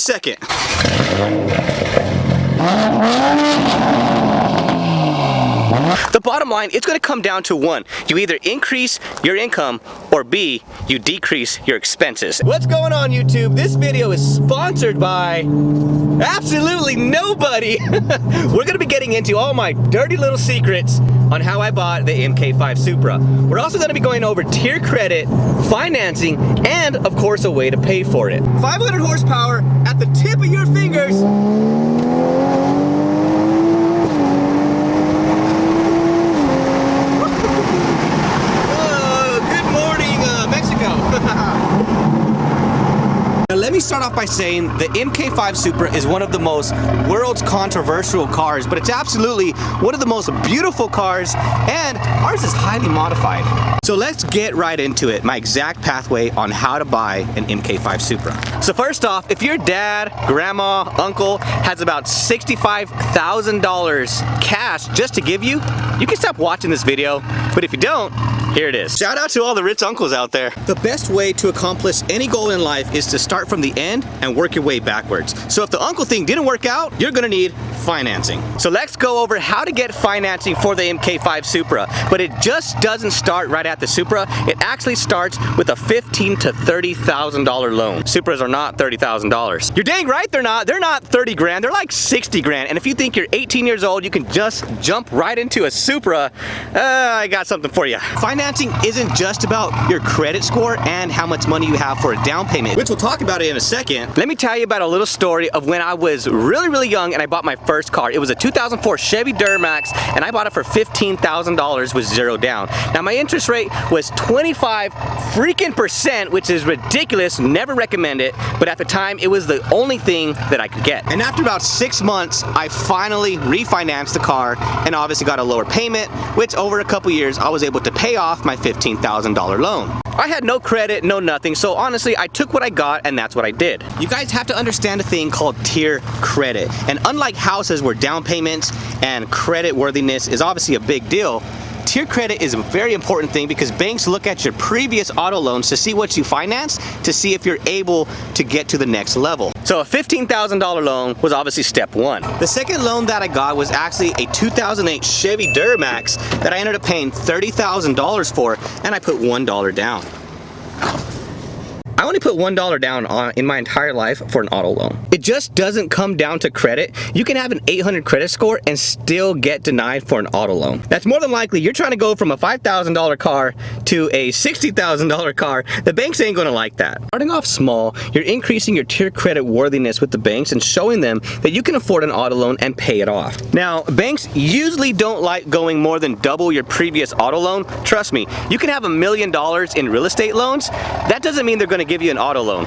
second. The bottom line, it's going to come down to one. You either increase your income or B, you decrease your expenses. What's going on, YouTube? This video is sponsored by absolutely nobody. We're going to be getting into all my dirty little secrets on how I bought the MK5 Supra. We're also going to be going over tier credit, financing, and of course a way to pay for it. 500 horsepower at the tip of your fingers. Now let me start off by saying the MK5 Supra is one of the world's controversial cars, but it's absolutely one of the most beautiful cars, and ours is highly modified. So let's get right into it, my exact pathway on how to buy an MK5 Supra. So first off, if your dad, grandma, uncle has about $65,000 cash just to give you, you can stop watching this video, but if you don't, here it is. Shout out to all the rich uncles out there. The best way to accomplish any goal in life is to start from the end and work your way backwards. So if the uncle thing didn't work out, you're gonna need financing. So let's go over how to get financing for the MK5 Supra. But it just doesn't start right at the Supra. It actually starts with a $15,000 to $30,000 loan. Supras are not $30,000. You're dang right they're not. They're not 30 grand, they're like 60 grand. And if you think you're 18 years old, you can just jump right into a Supra, I got something for you. Financing isn't just about your credit score and how much money you have for a down payment, which we'll talk about it in a second. Let me tell you about a little story of when I was really young and I bought my first car. It was a 2004 Chevy Duramax and I bought it for $15,000 with zero down. Now my interest rate was 25%, which is ridiculous, never recommend it, but at the time it was the only thing that I could get. And after about 6 months, I finally refinanced the car and obviously got a lower payment, which over a couple years I was able to pay off my $15,000 loan. I had no credit, no nothing, so honestly I took what I got and that's what I did. You guys have to understand a thing called tier credit, and unlike houses where down payments and credit worthiness is obviously a big deal, tier credit is a very important thing because banks look at your previous auto loans to see what you financed to see if you're able to get to the next level. So a $15,000 loan was obviously step one. The second loan that I got was actually a 2008 Chevy Duramax that I ended up paying $30,000 for, and I put $1 down. I only put $1 down in my entire life for an auto loan. It just doesn't come down to credit. You can have an 800 credit score and still get denied for an auto loan. That's more than likely you're trying to go from a $5,000 car to a $60,000 car. The banks ain't gonna like that. Starting off small, you're increasing your tier credit worthiness with the banks and showing them that you can afford an auto loan and pay it off. Now, banks usually don't like going more than double your previous auto loan. Trust me, you can have $1 million in real estate loans. That doesn't mean they're gonna give you an auto loan.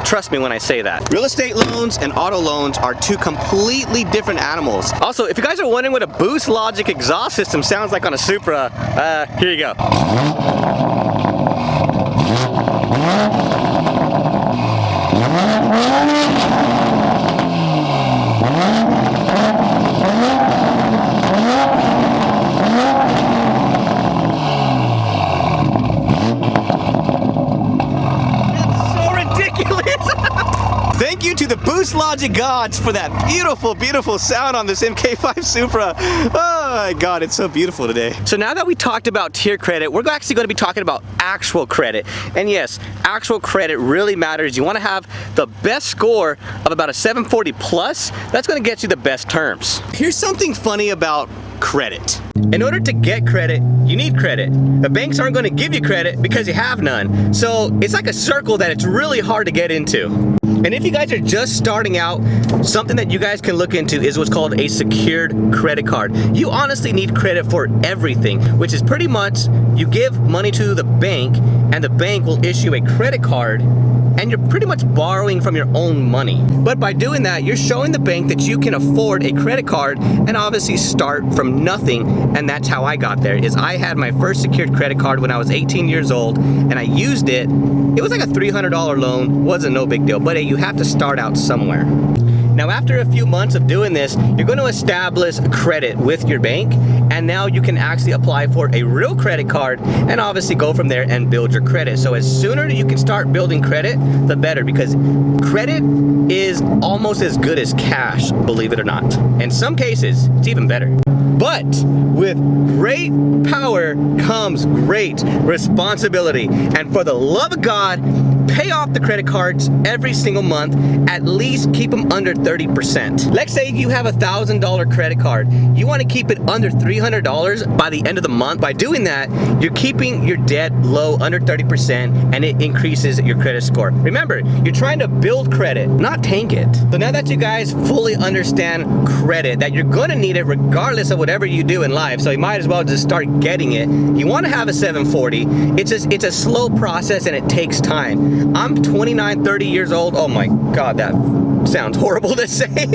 Trust me when I say that. Real estate loans and auto loans are two completely different animals. Also, if you guys are wondering what a Boost Logic exhaust system sounds like on a Supra, here you go. Thank you to the Boost Logic gods for that beautiful sound on this MK5 Supra. Oh my God, it's so beautiful today. So now that we talked about tier credit, we're actually going to be talking about actual credit. And yes, actual credit really matters. You want to have the best score of about a 740 plus. That's going to get you the best terms. Here's something funny about credit. In order to get credit, you need credit. The banks aren't going to give you credit because you have none. So it's like a circle that it's really hard to get into. And if you guys are just starting out, something that you guys can look into is what's called a secured credit card. You honestly need credit for everything, which is pretty much you give money to the bank and the bank will issue a credit card and you're pretty much borrowing from your own money. But by doing that, you're showing the bank that you can afford a credit card and obviously start from nothing. And that's how I got there, is I had my first secured credit card when I was 18 years old and I used it. It was like a $300 loan, wasn't no big deal, but hey, you have to start out somewhere. Now after a few months of doing this, you're going to establish credit with your bank, and now you can actually apply for a real credit card and obviously go from there and build your credit. So as sooner you can start building credit, the better, because credit is almost as good as cash, believe it or not. In some cases, it's even better. But with great power comes great responsibility. And for the love of God, pay off the credit cards every single month. At least keep them under 30%. Let's say you have a $1,000 credit card. You want to keep it under $300 by the end of the month. By doing that, you're keeping your debt low, under 30%, and it increases your credit score. Remember, you're trying to build credit, not tank it. So now that you guys fully understand credit, that you're going to need it regardless of whatever you do in life, so you might as well just start getting it. You want to have a 740. It's a slow process and it takes time. I'm 29, 30 years old. Oh my God, that sounds horrible to say.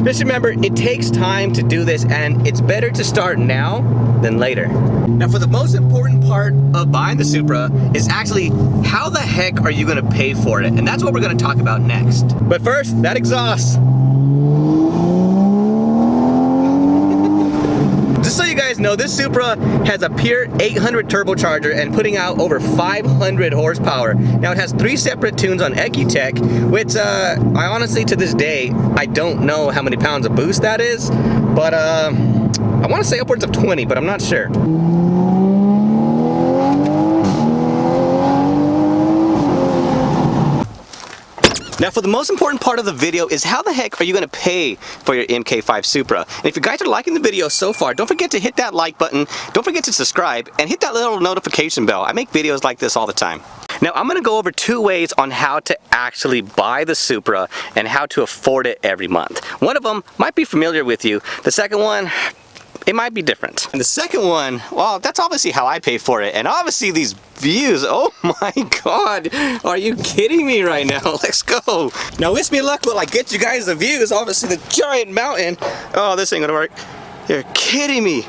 Just remember, it takes time to do this, and it's better to start now than later. Now, for the most important part of buying the Supra is actually how the heck are you going to pay for it? And that's what we're going to talk about next. But first, that exhaust. Just so you guys know, this Supra has a pure 800 turbocharger and putting out over 500 horsepower. Now it has 3 separate tunes on Ecutech, which I honestly, to this day, I don't know how many pounds of boost that is, but I want to say upwards of 20, but I'm not sure. Now for the most important part of the video is how the heck are you going to pay for your MK5 Supra? And if you guys are liking the video so far, don't forget to hit that like button, don't forget to subscribe, and hit that little notification bell. I make videos like this all the time. Now I'm going to go over 2 ways on how to actually buy the Supra and how to afford it every month. One of them might be familiar with you. The second one, it might be different. And the second one, well, that's obviously how I pay for it. And obviously these views, oh my God, are you kidding me right now? Let's go. Now wish me luck while I get you guys the views. Obviously the giant mountain. Oh, this ain't gonna work. You're kidding me.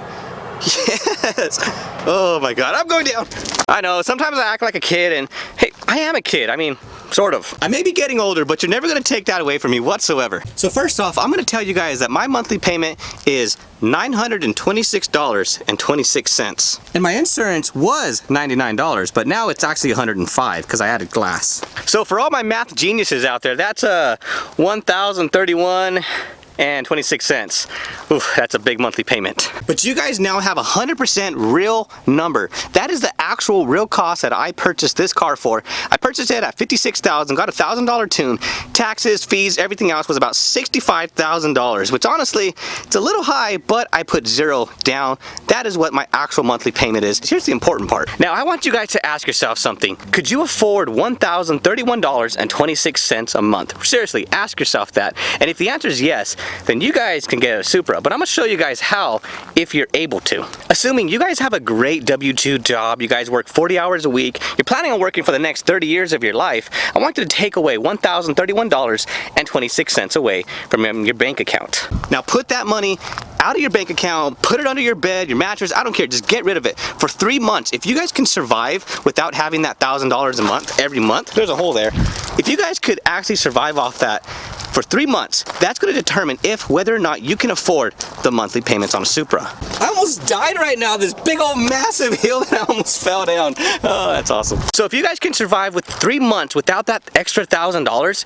Yes. Oh my God, I'm going down. I know, sometimes I act like a kid, and hey, I am a kid. I mean, sort of. I may be getting older, but you're never gonna take that away from me whatsoever. So first off, I'm gonna tell you guys that my monthly payment is $926.26. And my insurance was $99, but now it's actually $105 because I added glass. So for all my math geniuses out there, that's $1,031.26. Oof, that's a big monthly payment. But you guys now have 100% real number. That is the actual real cost that I purchased this car for. I purchased it at $56,000, got a $1,000 tune. Taxes, fees, everything else was about $65,000, which honestly, it's a little high, but I put 0 down. That is what my actual monthly payment is. Here's the important part. Now, I want you guys to ask yourself something. Could you afford $1,031.26 a month? Seriously, ask yourself that. And if the answer is yes, then you guys can get a Supra. But I'm gonna show you guys how if you're able to. Assuming you guys have a great W-2 job, you guys work 40 hours a week, you're planning on working for the next 30 years of your life, I want you to take away $1,031.26 away from your bank account. Now put that money out of your bank account, put it under your bed, your mattress, I don't care, just get rid of it for 3 months. If you guys can survive without having that $1,000 a month, every month, there's a hole there. If you guys could actually survive off that for 3 months, that's going to determine if whether or not you can afford the monthly payments on a Supra. I almost died right now, this big old massive hill that I almost fell down. Oh, that's awesome. So if you guys can survive with 3 months without that extra $1,000,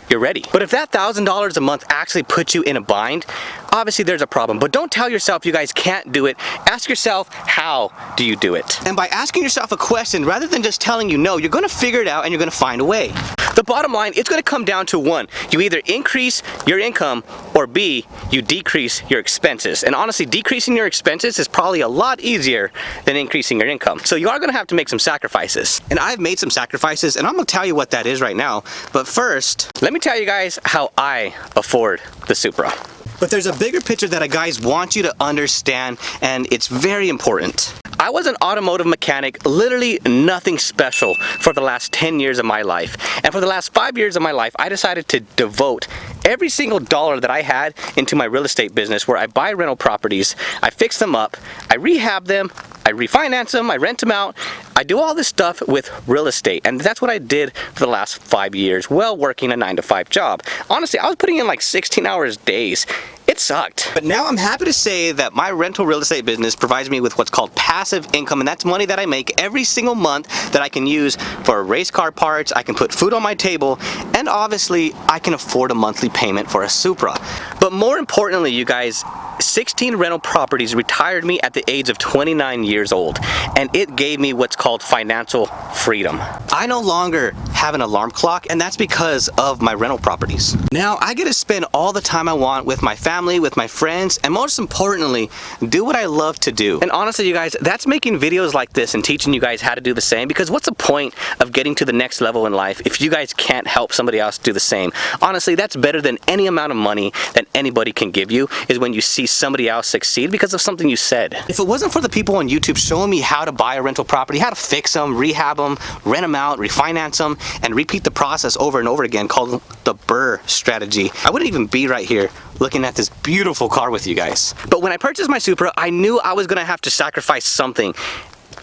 you're ready. But if that $1,000 a month actually puts you in a bind, obviously there's a problem. But don't tell yourself you guys can't do it. Ask yourself, how do you do it? And by asking yourself a question, rather than just telling you no, you're gonna figure it out and you're gonna find a way. The bottom line, it's gonna come down to one. You either increase your income, or B, you decrease your expenses. And honestly, decreasing your expenses is probably a lot easier than increasing your income. So you are gonna have to make some sacrifices. And I've made some sacrifices, and I'm gonna tell you what that is right now. But first, let me tell you guys how I afford the Supra. But there's a bigger picture that I guys want you to understand, and it's very important. I was an automotive mechanic, literally nothing special for the last 10 years of my life. And for the last 5 years of my life, I decided to devote every single dollar that I had into my real estate business where I buy rental properties, I fix them up, I rehab them, I refinance them, I rent them out. I do all this stuff with real estate, and that's what I did for the last 5 years while working a 9-to-5 job. Honestly, I was putting in like 16 hours days. It sucked. But now I'm happy to say that my rental real estate business provides me with what's called passive income, and that's money that I make every single month that I can use for race car parts, I can put food on my table, and obviously I can afford a monthly payment for a Supra. But more importantly, you guys, 16 rental properties retired me at the age of 29 years old, and it gave me what's called financial freedom. I no longer have an alarm clock, and that's because of my rental properties. Now I get to spend all the time I want with my family, with my friends, and most importantly, do what I love to do. And honestly, you guys, that's making videos like this and teaching you guys how to do the same, because what's the point of getting to the next level in life if you guys can't help somebody else do the same? Honestly, that's better than any amount of money that anybody can give you, is when you see somebody else succeed because of something you said. If it wasn't for the people on YouTube showing me how to buy a rental property, how to fix them, rehab them, rent them out, refinance them, and repeat the process over and over again, called the Burr strategy, I wouldn't even be right here looking at this beautiful car with you guys. But when I purchased my Supra, I knew I was gonna have to sacrifice something.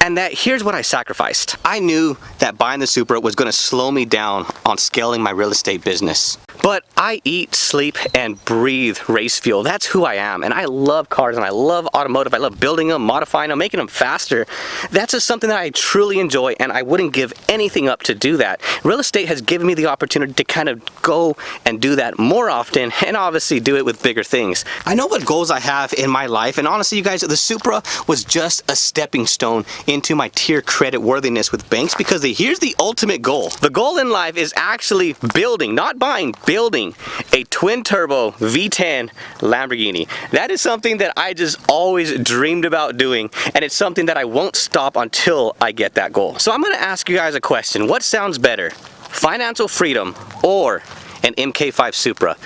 And here's what I sacrificed. I knew that buying the Supra was gonna slow me down on scaling my real estate business. But I eat, sleep, and breathe race fuel. That's who I am. And I love cars, and I love automotive. I love building them, modifying them, making them faster. That's just something that I truly enjoy, and I wouldn't give anything up to do that. Real estate has given me the opportunity to kind of go and do that more often, and obviously do it with bigger things. I know what goals I have in my life, and honestly, you guys, the Supra was just a stepping stone into my tier credit worthiness with banks, because here's the ultimate goal. The goal in life is actually building, not buying, building a twin turbo V10 Lamborghini. That is something that I just always dreamed about doing, and it's something that I won't stop until I get that goal. So I'm gonna ask you guys a question. What sounds better? Financial freedom or an MK5 Supra?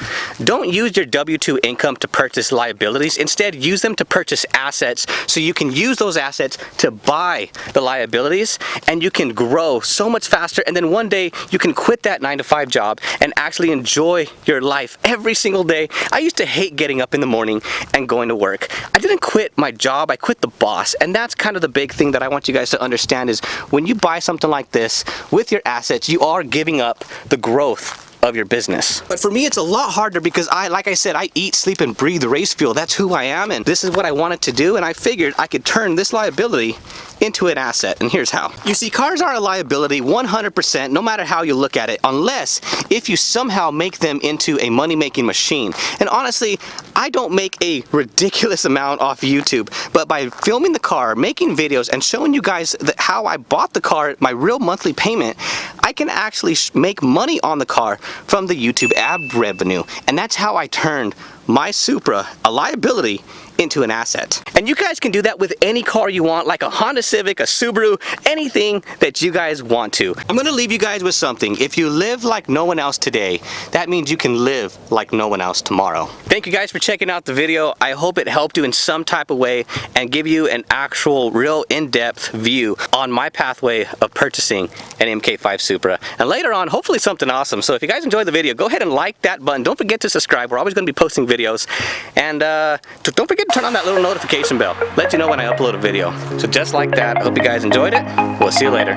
Don't use your W-2 income to purchase liabilities. Instead, use them to purchase assets, so you can use those assets to buy the liabilities, and you can grow so much faster, and then one day you can quit that 9-to-5 job and actually enjoy your life every single day. I used to hate getting up in the morning and going to work. I didn't quit my job, I quit the boss, and that's kind of the big thing that I want you guys to understand, is when you buy something like this with your assets, you are giving up the growth of your business. But for me, it's a lot harder because like I said, I eat, sleep, and breathe race fuel. That's who I am, and this is what I wanted to do, and I figured I could turn this liability into an asset, and here's how. You see, cars are a liability 100%, no matter how you look at it, unless if you somehow make them into a money-making machine. And honestly, I don't make a ridiculous amount off YouTube, but by filming the car, making videos, and showing you guys how I bought the car, my real monthly payment, I can actually make money on the car from the YouTube ad revenue. And that's how I turned my Supra, a liability, into an asset. And you guys can do that with any car you want, like a Honda Civic, a Subaru, anything that you guys want to. I'm gonna leave you guys with something. If you live like no one else today, that means you can live like no one else tomorrow. Thank you guys for checking out the video. I hope it helped you in some type of way and give you an actual, real in-depth view on my pathway of purchasing an MK5 Supra. And later on, hopefully something awesome. So if you guys enjoyed the video, go ahead and like that button. Don't forget to subscribe. We're always gonna be posting videos. And don't forget to turn on that little notification bell. Let you know when I upload a video. So just like that, I hope you guys enjoyed it. We'll see you later.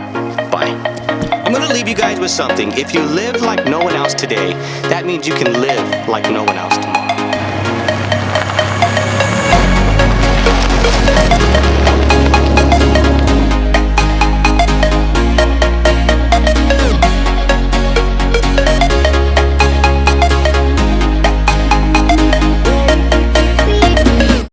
Bye. I'm gonna leave you guys with something. If you live like no one else today, that means you can live like no one else tomorrow.